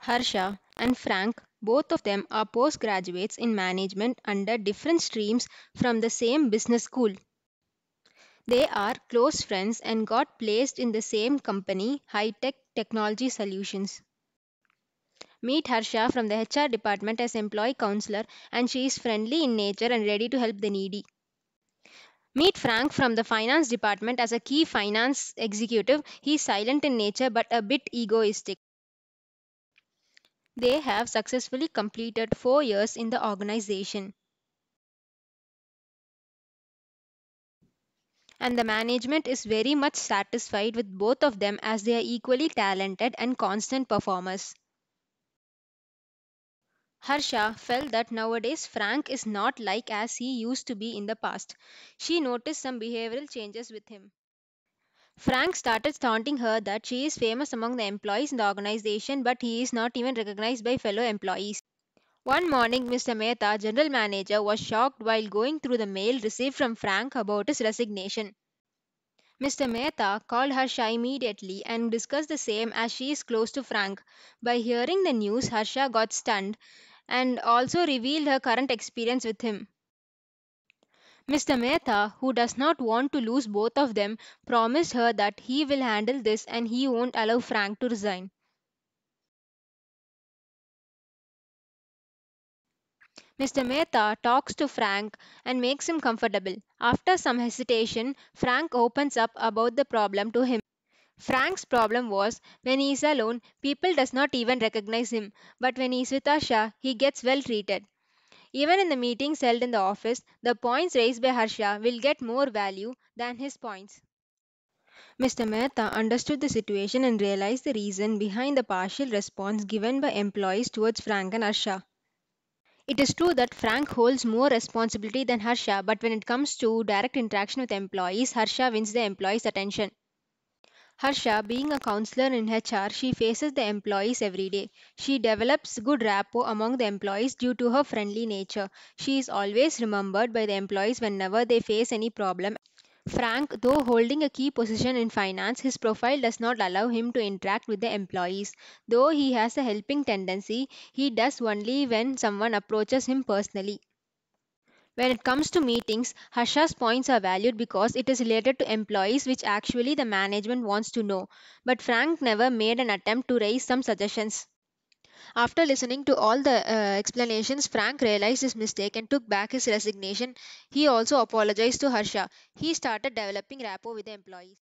Harsha and Frank, both of them are postgraduates in management under different streams from the same business school. They are close friends and got placed in the same company, High Tech Technology Solutions. Meet Harsha from the HR department as employee counselor, and she is friendly in nature and ready to help the needy. Meet Frank from the finance department as a key finance executive. He is silent in nature but a bit egoistic. They have successfully completed 4 years in the organization, and the management is very much satisfied with both of them as they are equally talented and constant performers. Harsha felt that nowadays Frank is not like as he used to be in the past. She noticed some behavioral changes with him. Frank started taunting her that she is famous among the employees in the organization, but he is not even recognized by fellow employees. One morning, Mr. Mehta, general manager, was shocked while going through the mail received from Frank about his resignation. Mr. Mehta called Harsha immediately and discussed the same as she is close to Frank. By hearing the news, Harsha got stunned and also revealed her current experience with him. Mr. Mehta, who does not want to lose both of them, promised her that he will handle this and he won't allow Frank to resign. Mr. Mehta talks to Frank and makes him comfortable. After some hesitation, Frank opens up about the problem to him. Frank's problem was when he is alone, people does not even recognize him, but when he is with Asha, he gets well treated. Even in the meetings held in the office, the points raised by Harsha will get more value than his points. Mr. Mehta understood the situation and realized the reason behind the partial response given by employees towards Frank and Harsha. It is true that Frank holds more responsibility than Harsha, but when it comes to direct interaction with employees, Harsha wins the employees' attention. Harsha, being a counselor in HR, she faces the employees every day. She develops good rapport among the employees due to her friendly nature. She is always remembered by the employees whenever they face any problem. Frank, though holding a key position in finance, his profile does not allow him to interact with the employees. Though he has a helping tendency, he does only when someone approaches him personally. When it comes to meetings, Harsha's points are valued because it is related to employees which actually the management wants to know. But Frank never made an attempt to raise some suggestions. After listening to all the explanations, Frank realized his mistake and took back his resignation. He also apologized to Harsha. He started developing rapport with the employees.